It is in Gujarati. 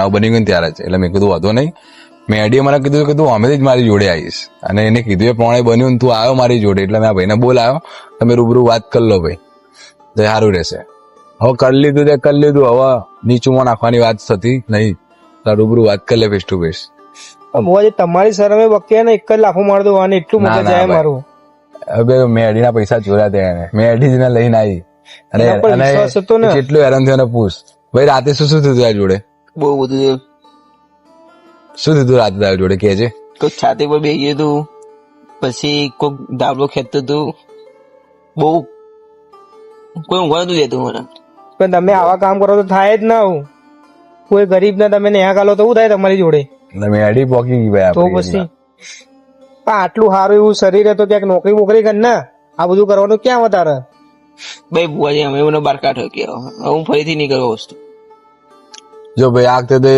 બનાવ બની ગયો ને ત્યારે જ. એટલે મેં કીધું વાંધો નહીં. મેડીએ મને કીધું કે તું અમેથી જ મારી જોડે આવીશ, અને એને કીધું એ પ્રમાણે બન્યું ને તું આવ્યો મારી જોડે, એટલે મેં આ ભાઈને બોલાયો. તમે રૂબરૂ વાત કરી લો ભાઈ, તો સારું રહેશે. હવે કરી લીધું તે કરી લીધું, હવે નીચુંમાં નાખવાની વાત થતી નહીં. રૂબરૂ વાત કરી લે ફેસ ટુ ફેસ. મોજે તમારી શરમે વખતે ને 1 લાખો માર દો અને એટલું મગજ જાય મારું. હવે મેડીના પૈસા ચોર્યા તે એને, મેડી જ ને લઈને આવી. અને કેટલું હેરાન થયો ને પૂછ ભાઈ. રાતે શું શું થયું તારી જોડે? બહુ બધું. શું થયું રાતે તારી જોડે કે છે? કોઈક છાતી પર બેસી ગયું હતું, પછી કોઈક ધાબળો ખેંચતું હતું, બહુ કોઈ ઊંઘવા નતું દેતું મને. પણ તમે આવા કામ કરો તો થાય જ ના. કોઈ ગરીબ ને તમે ન્યા ગાલો તો શું થાય તમારી જોડે? મેડી પોકી ગઈ ભાઈ. તો પછી આટલું સારું એવું શરીર તો ક્યાંક નોકરી બોકરી કર ને, આ બધું કરવાનું ક્યાં વધારે? ભાઈ બુઆજી અમે મને બહાર કાઢ્યો કે હું ફરીથી નહીં કરવા વસ્તુ. જો ભાઈ આ વખતે